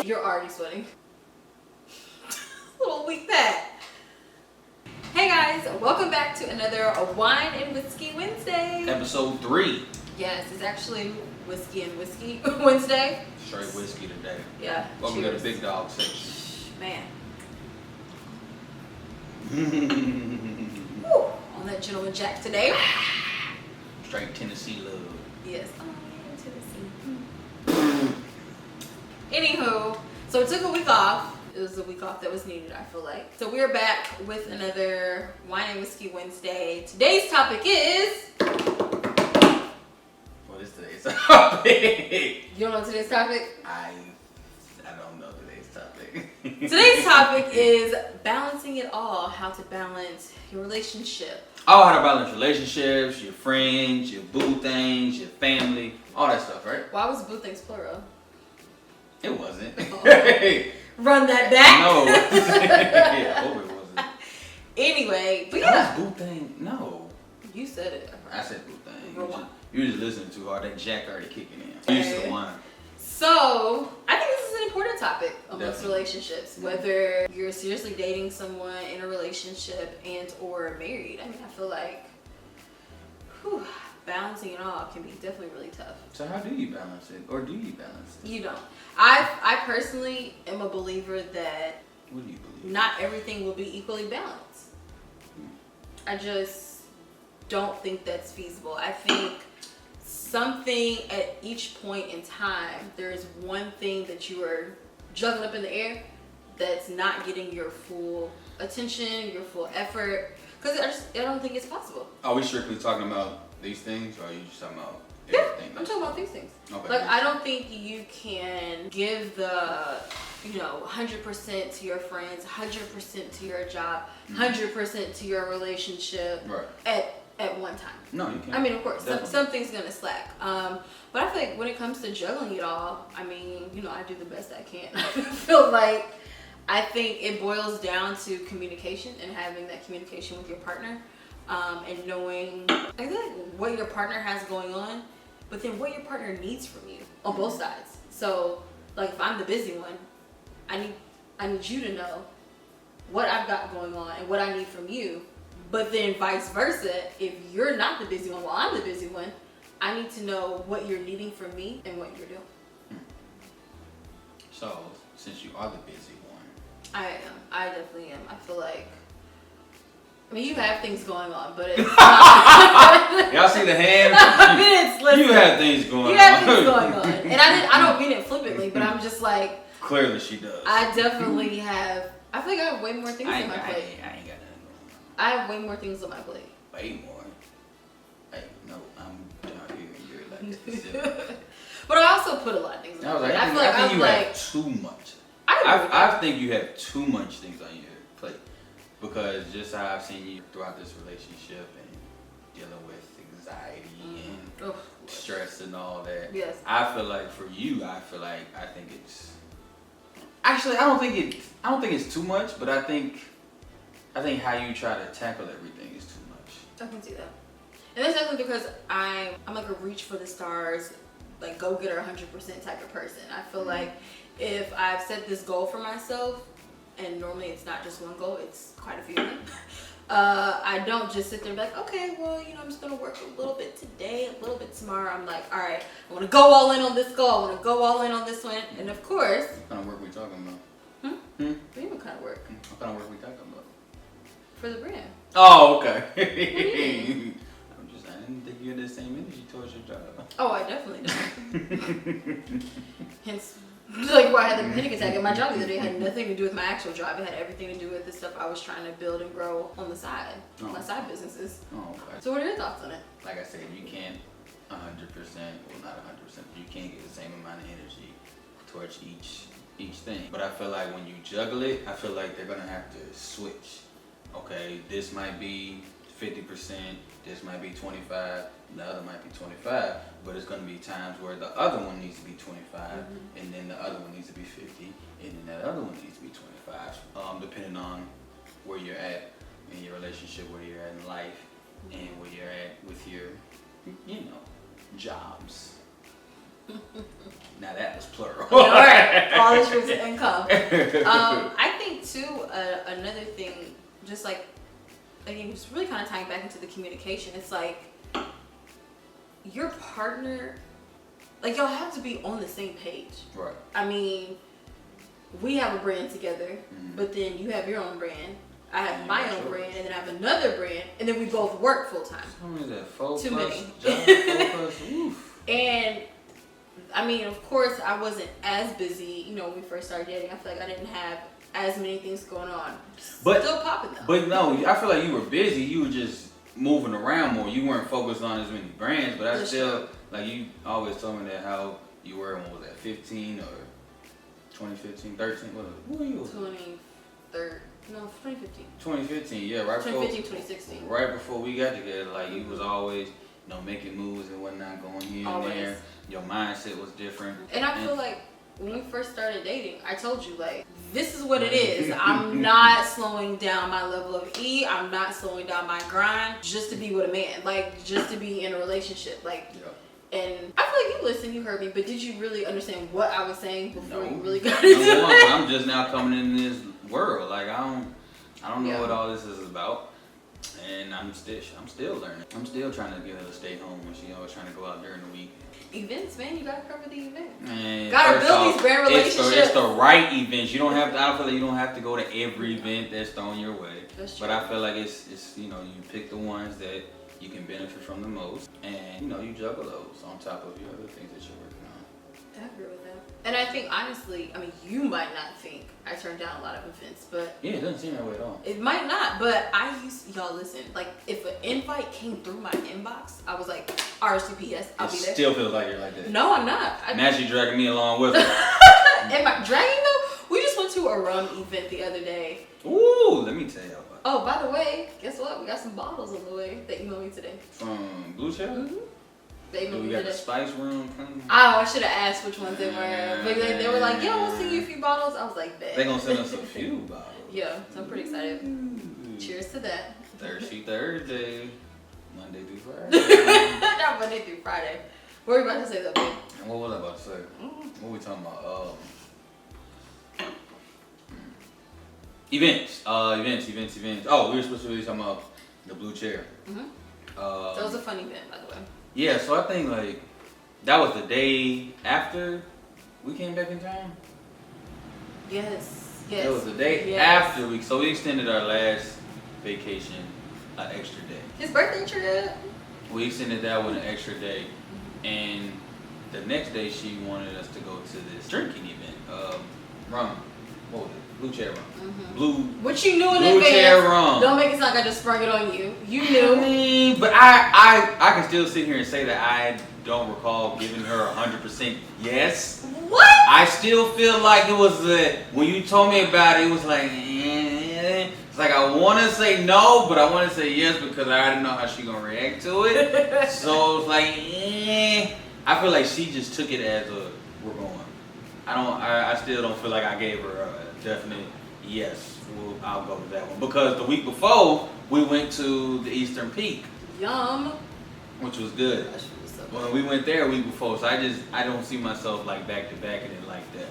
You're already sweating. Little weak pat. Hey guys, welcome back to another Wine and Whiskey Wednesday. Episode 3. Yes, it's actually Whiskey and Whiskey Wednesday. Straight whiskey today. Yeah. Welcome cheers. to the Big Dog section. Man. Woo, on that Gentleman Jack today. Straight Tennessee love. Yes. Oh, yeah, Tennessee. Anywho, so we took a week off. It was a week off that was needed, I feel like. So we're back with another Wine and Whiskey Wednesday. Today's topic is... What is today's topic? You don't know today's topic? I don't know today's topic. Today's topic is balancing it all. How to balance your relationship. Oh, how to balance relationships, your friends, your boo things, your family, all that stuff, right? Why was boo things plural? It wasn't. Run that back. No. Yeah, I hope it wasn't. Anyway, but That yeah. was boo thing. No. You said it. I said boo thing. Rewind. You were just listening too hard. That jack already kicking in. You used to whine. So, I think this is an important topic amongst Definitely. relationships. Whether you're seriously dating someone in a relationship and or married. I mean, I feel like balancing it all can be definitely really tough. So how do you balance it? Or do you balance it? You don't. I personally am a believer that What do you believe? not everything will be equally balanced. I just don't think that's feasible. I think something at each point in time, there is one thing that you are juggling up in the air that's not getting your full attention, your full effort, because I don't think it's possible. Are we strictly talking about these things, or are you just talking about Yeah, everything? I'm talking about these things. Okay. Like, I don't think you can give the, 100% to your friends, 100% to your job, 100% to your relationship Right. at one time. No, you can't. I mean, of course, Definitely. something's gonna slack. But I feel like when it comes to juggling it all, I mean, I do the best I can. I feel like I think it boils down to communication and having that communication with your partner, and knowing I feel like what your partner has going on, but then what your partner needs from you on both sides. So, like, if I'm the busy one, I need you to know what I've got going on and what I need from you. But then vice versa, if you're not the busy one while I'm the busy one, I need to know what you're needing from me and what you're doing. So, since you are the busy one. I am. I definitely am. I feel like, you have things going on, but it's not. Y'all see the hand? Listen, You have things going on. You have things going on. And I don't mean it flippantly, but I'm just like, Clearly she does. I definitely have, I feel like I have way more things on my plate. I ain't got nothing going I have way more things on my plate. on. Way more. Hey, no, I'm down here and you're like specific. But I also put a lot of things on my plate. I feel like I think I'm you like, have too much. I I think you have too much things on your plate, because just how I've seen you throughout this relationship and dealing with anxiety and stress and all that. Yes. I feel like for you, I think it's actually I don't think it's too much, but I think how you try to tackle everything is too much. I can see that. And that's definitely because I'm like a reach for the stars, like go getter 100% type of person. I feel like if I've set this goal for myself, and normally it's not just one goal, it's quite a few of them. I don't just sit there and be like, okay, well, I'm just gonna work a little bit today, a little bit tomorrow. I'm like, all right, I want to go all in on this goal. I want to go all in on this one, and of course, What kind of work we talking about? what kind of work What kind of work we talking about? for the brand. Oh, okay. I didn't think you had the same energy towards your job. Oh, I definitely don't. Hence, like where I had the panic attack at my job the other day had nothing to do with my actual job. It had everything to do with the stuff I was trying to build and grow on the side, my side businesses. Oh, okay. So what are your thoughts on it? Like I said, you can't 100%, well not 100%, you can't get the same amount of energy towards each thing. But I feel like when you juggle it, I feel like they're gonna have to switch. Okay, this might be 50%, this might be 25, the other might be 25, but it's gonna be times where the other one needs to be 25, and then the other one needs to be 50, and then that other one needs to be 25, depending on where you're at in your relationship, where you're at in life, and where you're at with your, jobs. Now that was plural. All right, all the streams of income. I think too, another thing, just like, again, just really kind of tying back into the communication. It's like your partner, like y'all have to be on the same page. Right. I mean, we have a brand together, but then you have your own brand. I have my own brand, and then I have another brand, and then we both work full time. How many is that? 4 Too plus many. jobs, 4 plus. Oof. And I mean, of course, I wasn't as busy, you know, when we first started dating. I feel like I didn't have as many things going on. But still popping though. But no, I feel like you were busy. You were just moving around more. You weren't focused on as many brands. But I That's still, true. like, you always told me that how you were, when was that, 15 or 2015, 13? What were you? 23rd. No, 2015. 2015, yeah, right 2015, before. 2016. Right before we got together, like, you was always, you know, making moves and whatnot, going here and Always. there. Your mindset was different. And I feel like when we first started dating, I told you, like, this is what it is. I'm not slowing down my level of E. I'm not slowing down my grind just to be with a man. Like, just to be in a relationship. Like, Yeah. and I feel like you listened, you heard me, but did you really understand what I was saying before No. you really got into Number one, it? I'm just now coming in this world. Like, I don't know Yeah. what all this is about. And I'm still learning. I'm still trying to get her to stay home when she always trying to go out during the week. Events, man, you gotta cover the event. Man, Gotta first build off, these brand It's relationships. the right events. You don't have to. I feel like you don't have to go to every event that's thrown your way. That's true. But I feel like it's you know, you pick the ones that you can benefit from the most, and you know, you juggle those on top of your other things that you're working on. I agree with that. And I think honestly, I mean, you might not think I turned down a lot of events, but Yeah, it doesn't seem that way at all. it might not. But y'all listen, like if an invite came through my inbox, I was like, RSVP, yes, I'll be there. Still feels like you're like that. No, I'm not. Now she's dragging me along with her. Am I dragging though? We just went to a rum event the other day. Ooh, let me tell y'all about it. Oh, by the way, guess what? We got some bottles on the way. They emailed me today. From Blue Chair. Mm-hmm. They Do emailed we me got the today. Spice Room coming? Oh, I should have asked which ones they were. But they were like, yeah, we'll send you a few bottles. I was like, bet. They gonna send us a few bottles. Yeah, so I'm pretty excited. Cheers to that. Thursday, Monday through Friday. Not Monday through Friday. What were you about to say though, babe? And what was I about to say? What we talking about? Events. Events. Oh, we were supposed to be talking about the Blue Chair. Mm-hmm. That was a fun event, by the way. Yeah, so I think like that was the day after we came back in town. Yes. It was the day Yes. after so we extended our last vacation an extra day. His birthday trip. We extended that one an extra day, and the next day she wanted us to go to this drinking event. Rum. What was it? Blue Chair Rum. Mm-hmm. Blue. Which you knew in Blue Chair advance. Rum. Don't make it sound like I just sprung it on you. You I knew. mean, but I can still sit here and say that I don't recall giving her 100% yes. What? I still feel like it was when you told me about it, it was like, it's like I want to say no, but I want to say yes because I already know how she gonna react to it. So it's like, I feel like she just took it as we're going. I still don't feel like I gave her a definite yes. I'll go with that one because the week before we went to the Eastern Peak, Yum. which was good. That shit was so good. When we went there a week before, so I don't see myself like back to back in it like that.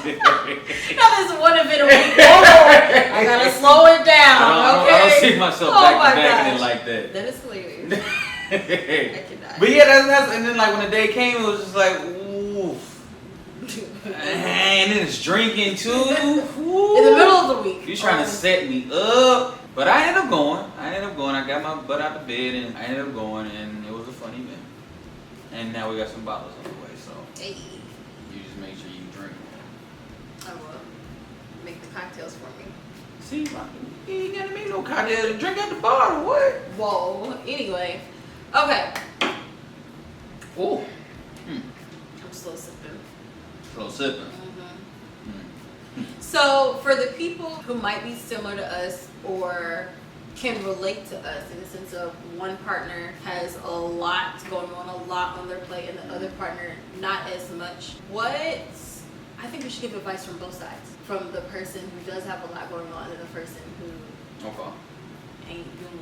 Now there's one event a week. Whoa, I gotta slow it down. Okay. I don't see myself Oh back my to back in it gosh. like that. That is hilarious. I cannot. But yeah, that's and then like when the day came, it was just like, oof. And then it's drinking too. In the middle of the week. You trying to set me up. But I ended up going. I got my butt out of bed and I ended up going and it was a fun event. And now we got some bottles on the way, so Hey, you just make sure you drink. I will make the cocktails for me. See, you ain't gotta make no cocktail. Drink at the bar or what? Whoa. Anyway. Okay. Oh. I'm slow sipping. Slow sipping. So, for the people who might be similar to us or can relate to us in the sense of one partner has a lot going on, a lot on their plate, and the other partner not as much, I think we should give advice from both sides. From the person who does have a lot going on and the person who Okay. ain't doing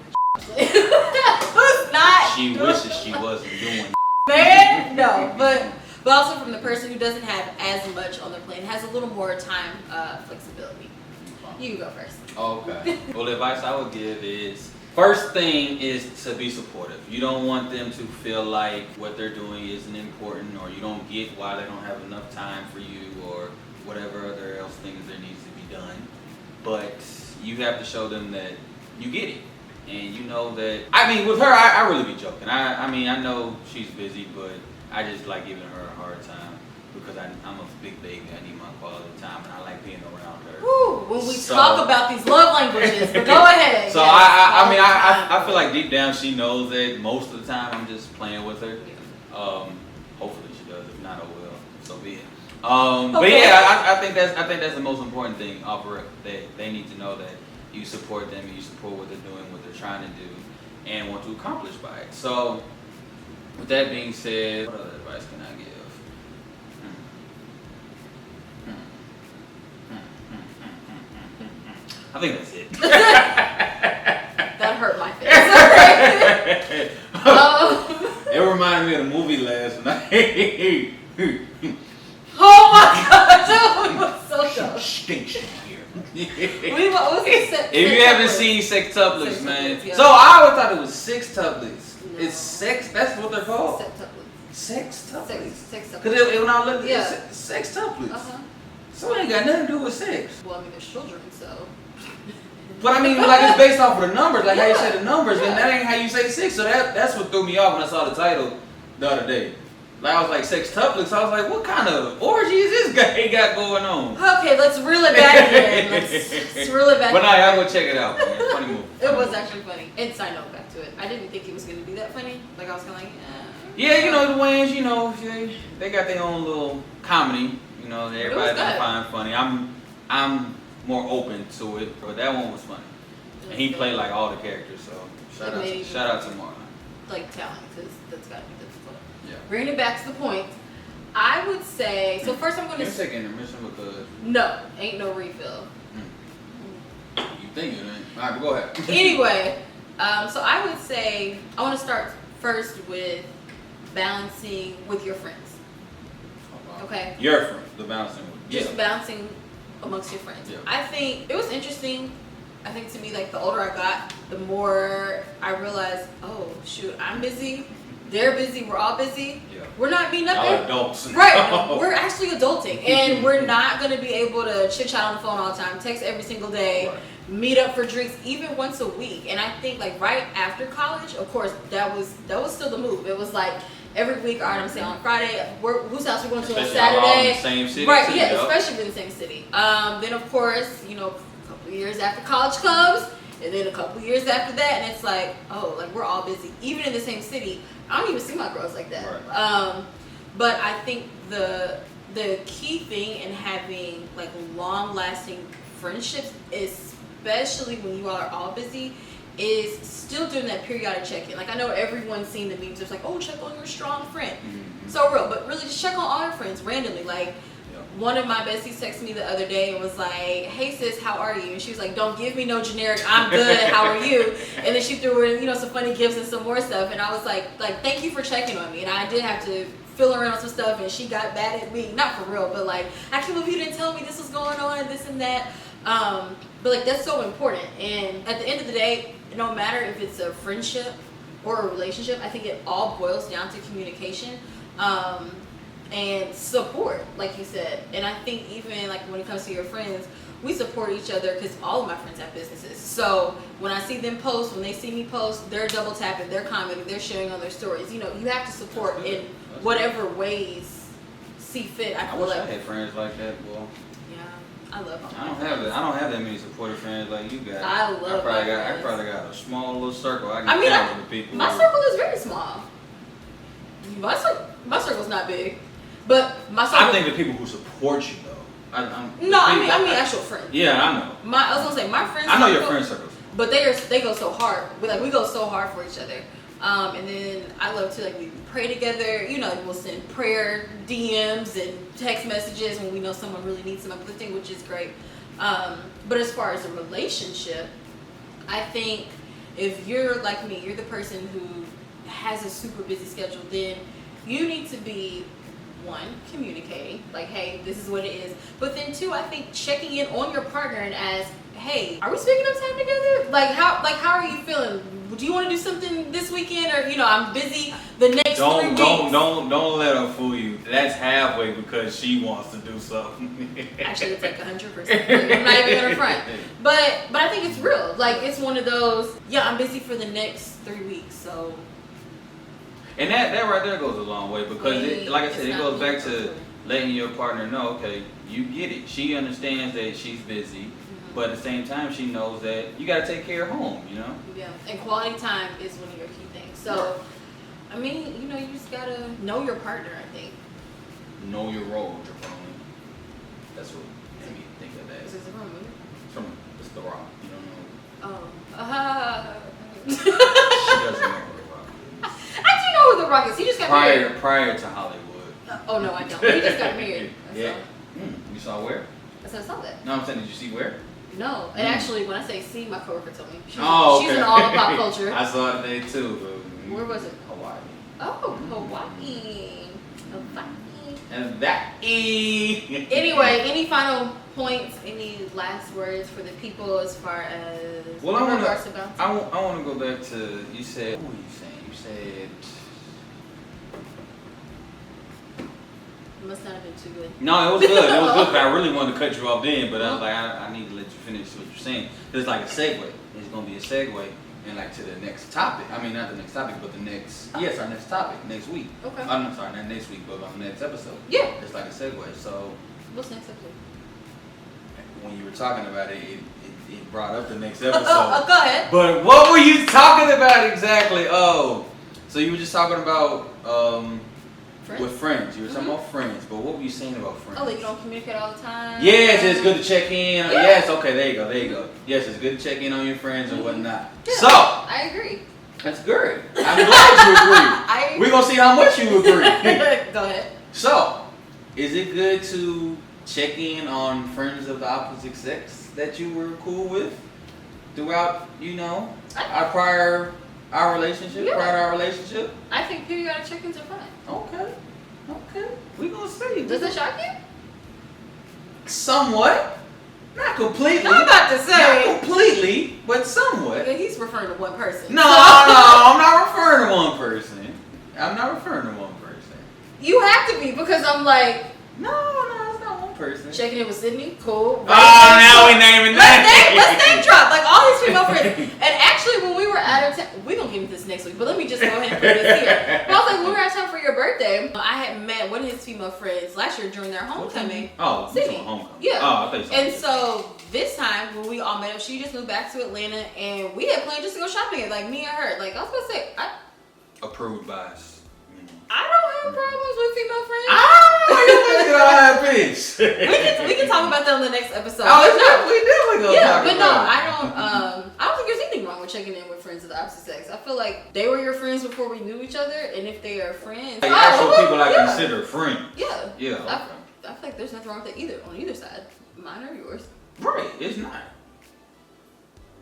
who's not She doing wishes she wasn't doing. man, no, but but also from the person who doesn't have as much on their plate, has a little more time flexibility. You can go first. Okay. Well, the advice I would give is, first thing is to be supportive. You don't want them to feel like what they're doing isn't important, or you don't get why they don't have enough time for you, or whatever other else things there needs to be done. But you have to show them that you get it. And you know that, I mean, with her, I really be joking. I mean, I know she's busy, but I just like giving her a hard time because I'm a big baby. I need my quality time, and I like being around her. Woo, when we talk about these love languages, but go ahead. So yes, I feel like deep down she knows that most of the time I'm just playing with her. Hopefully she does. If not, oh well, so be it. But yeah, I think that's the most important thing. They need to know that you support them, and you support what they're doing, what they're trying to do, and want to accomplish by it. So, with that being said, what other advice can I give? I think that's it. That hurt my face. It reminded me of the movie last night. Oh my god, that was so dumb. Stinks in here. What was it? If you haven't seen Sextuplets, man. Yeah. So I always thought it was sextuplets. No. It's sex, that's what they're called. Sextuplets. Sextuplets. Because when I looked Yeah. at sextuplets. Uh-huh. So it ain't got nothing to do with sex. Well, I mean, there's children, so. But I mean, like it's based off of the numbers, like how you Yeah. say the numbers, Yeah. and that ain't how you say six. So that's what threw me off when I saw the title the other day. Like I was like sextuplets. I was like, what kind of orgy is this guy got going on? Okay, let's reel it back in. Let's reel it back But in. nah, y'all go check it out, man. Funny movie. It was actually funny. And side note back to it. I didn't think it was going to be that funny. Like, I was kind of like, Yeah, you know, the Wayans, you know, they got their own little comedy, you know, that everybody good. doesn't find funny. I'm more open to it, but that one was funny. And he played like all the characters, so shout out to Marlon. Like, talent, because that's got to be difficult. Yeah. Bringing it back to the point, I would say, so first I'm going Can to you take intermission because no, ain't no refill. you think it ain't. All right, but go ahead. Anyway, so I would say I want to start first with balancing with your friends. Okay. Your friend, the bouncing one. Just bouncing amongst your friends. Yeah. I think it was interesting. I think to me, like the older I got, the more I realized, oh shoot, I'm busy, they're busy, we're all busy. Yeah. We're not meeting up. Y'all adults. Right. No, we're actually adulting, and we're not gonna be able to chit chat on the phone all the time, text every single day, Right. meet up for drinks even once a week. And I think like right after college, of course, that was still the move. It was like every week, all right, I'm saying on Friday, whose house we're going to on Especially y'all all in Saturday. the same city. Right, too, yeah, yup. especially in the same city. Then of course, you know, a couple years after college comes, and then a couple years after that, and it's like, oh, like we're all busy. Even in the same city, I don't even see my girls like that. Right. But I think the key thing in having like long-lasting friendships, especially when you are all busy, is still doing that periodic check-in. Like I know everyone's seen the memes. It's like, oh, check on your strong friend. Mhm. So real, but really just check on all your friends randomly. Like Yeah. one of my besties texted me the other day and was like, hey sis, how are you? And she was like, don't give me no generic, I'm good, how are you? And then she threw in, you know, some funny gifts and some more stuff. And I was like, thank you for checking on me. And I did have to fill her in on some stuff, and she got mad at me. Not for real, but like, I can't believe you didn't tell me this was going on and this and that. But like, that's so important. And at the end of the day, no matter if it's a friendship or a relationship, I think it all boils down to communication. And support, like you said. And I think even like when it comes to your friends, we support each other because all of my friends have businesses. So when I see them post, when they see me post, they're double tapping, they're commenting, they're sharing on their stories. You know, you have to support in whatever ways see fit. I feel wish like, I had friends like that, boy. yeah, I love them. I don't have that many supportive friends like you got. I love my I friends. probably got a small little circle. I I mean, count with people. My circle is very small. My circle's not big, but my circle. I think the people who support you though. I mean actual friends. Yeah, I know. I was gonna say my friends. I know your circle- friend circles. But they go so hard. We go so hard for each other. And then I love to like we pray together. You know, we'll send prayer DMs and text messages when we know someone really needs some uplifting, which is great. But as far as a relationship, I think if you're like me, you're the person who has a super busy schedule, then you need to be one, communicating, like, hey, this is what it is. But then two, I think checking in on your partner and ask, hey, are we spending enough time together? How are you feeling? Do you want to do something this weekend, or I'm busy the next 3 weeks? Don't let her fool you. That's halfway because she wants to do something. Actually, it's like 100%. I'm not even gonna front. But I think it's real. Like, it's one of those. Yeah, I'm busy for the next 3 weeks, so. And that right there goes a long way because, like I said, it goes back to letting your partner know, okay, you get it. She understands that she's busy, but at the same time, she knows that you got to take care of home, you know? Yeah, and quality time is one of your key things. So, I mean, you just got to know your partner, I think. Know your role, Jabroni. That's what made me think of that. Is this a movie? It's The Rock. You don't know? Oh. She doesn't know who The Rock is. I do know who The Rock is. He just got married. Prior to Hollywood. Oh, no, I don't. He just got married. Yeah. You saw where? I saw that. No, I'm saying, did you see where? No. And actually, when I say see, my coworker told me. She's Okay. in all of pop culture. I saw it today too. But Where was it? Hawaii. Oh, Hawaii. Hawaii. And that Anyway, any final points, any last words for the people as far as Well, in regards to bouncing? I want to go back to, you said, what were you saying? You said, It must not have been too good. no, it was good. It was good, but I really wanted to cut you off then, but I was like, I need to let you finish what you're saying. It's like a segue. It's going to be a segue. And like to the next topic. I mean, not the next topic, but the next, yes, our next topic, next week. Okay. I'm sorry, not next week, but on the next episode. Yeah. It's like a segue. So What's next episode? when you were talking about it, it brought up the next episode. Go ahead. But what were you talking about exactly? Oh, so you were just talking about Friends? with friends. You were talking about friends, but what were you saying about friends? Oh, like you don't communicate all the time? Yes, it's good to check in. Yeah. Yes, okay, there you go. Yes, it's good to check in on your friends and whatnot. Yeah, So, I agree. that's good. I'm glad you agree. We're gonna see how much you agree. Go ahead. So, is it good to check in on friends of the opposite sex that you were cool with throughout, our relationship, Yeah. prior to our relationship? I think periodic check-ins are fun. Okay. We're gonna see. Does it shock you? Somewhat. Not completely. I'm about to say. Not completely, but somewhat. He's referring to one person. No, I'm not referring to one person. You have to be, because I'm like, No, it's not one person. checking in with Sydney, cool. Oh, now we naming names. Let's name drop, like all these female friends. And actually, when we were out of town, we're going to get into this next week, but let me just go ahead and put this here. But I was like, when we were out of town for your birthday, I had met one of his female friends last year during their homecoming. Oh, Sydney. homecoming. Yeah. Oh, I thought you said And so this time when we all met up, she just moved back to Atlanta, and we had planned just to go shopping together, like me and her. Like I was gonna say, approved by us. I don't have problems with female friends. We can talk about that on the next episode. Oh, we definitely gonna Yeah, talk but about no, it. I don't think there's anything wrong with checking in with friends of the opposite sex. I feel like they were your friends before we knew each other, and if they are friends, Like actual people I yeah. consider friends. Yeah. Yeah. Okay. I feel like there's nothing wrong with that either on either side, mine or yours. Right, it's not.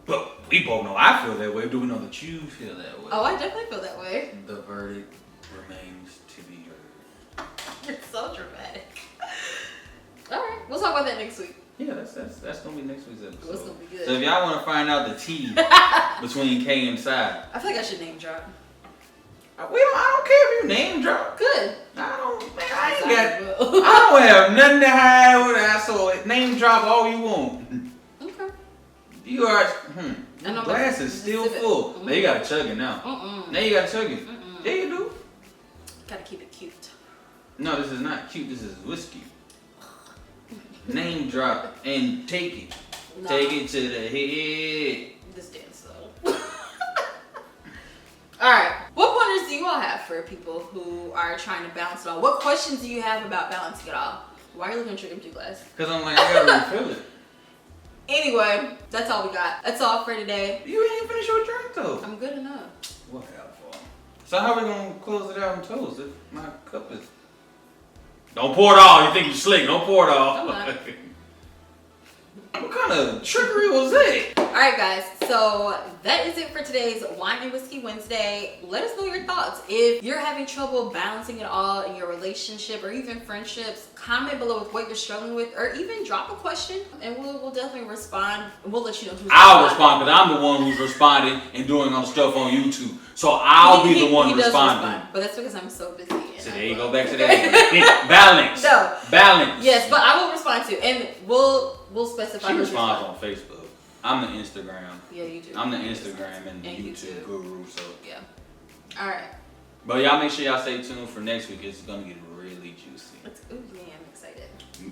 But we both know I feel that way. Do we know that you feel that way? Oh, I definitely feel that way. The verdict remains to be heard. It's so dramatic. All right, we'll talk about that next week. Yeah, that's gonna be next week's episode. It's gonna be good. So if y'all want to find out the tea between Kay and Sai, I feel like I should name drop. I don't care if you name drop. Good. I don't have nothing to hide with that. So name drop all you want. Okay. You are. I know, Glass but is still sip it. full. Mm-hmm. Now you gotta chug it now. Now you gotta chug it. Mm-mm. Yeah, you do. Gotta keep it cute. No, this is not cute. This is whiskey. Name drop and take it. Nah. Take it to the head. This dance though. Alright. What pointers do you all have for people who are trying to balance it all? What questions do you have about balancing it all? Why are you looking at your empty glass? Cause I'm like, I gotta refill it. Anyway, that's all we got. That's all for today. You ain't finished your drink though. I'm good enough. Whatever. So how we gonna close it out in toast if my cup is... Don't pour it all. You think you slick. Don't pour it all. I'm not. What kind of trickery was that? Alright guys, so that is it for today's Wine and Whiskey Wednesday. Let us know your thoughts. If you're having trouble balancing it all in your relationship or even friendships, comment below with what you're struggling with, or even drop a question and we'll definitely respond. We'll let you know who's I'll respond because I'm the one who's responding and doing all the stuff on YouTube. So I'll be the one he does responding. respond, but that's because I'm so busy. So there you go back to that. Balance. No. Balance. Yes, but I will respond to, and we'll specify. She who's responds on responding. Facebook. I'm the Instagram. Yeah, you do. I'm the Instagram and the And YouTube guru. So Yeah. All right. but y'all make sure y'all stay tuned for next week. It's gonna get really juicy. Ooh, yeah, I'm excited.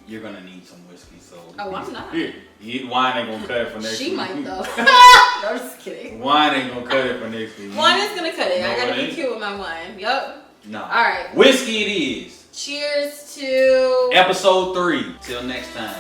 You're gonna need some whiskey, so. Oh, I'm not. Yeah, wine ain't gonna cut it for next week. She might though. No, I'm just kidding. Wine ain't gonna cut it for next week. Wine is gonna cut it. No, I gotta it be ain't. cute with my wine. Yup. No. All right. Whiskey it is. Cheers to Episode 3. Till next time.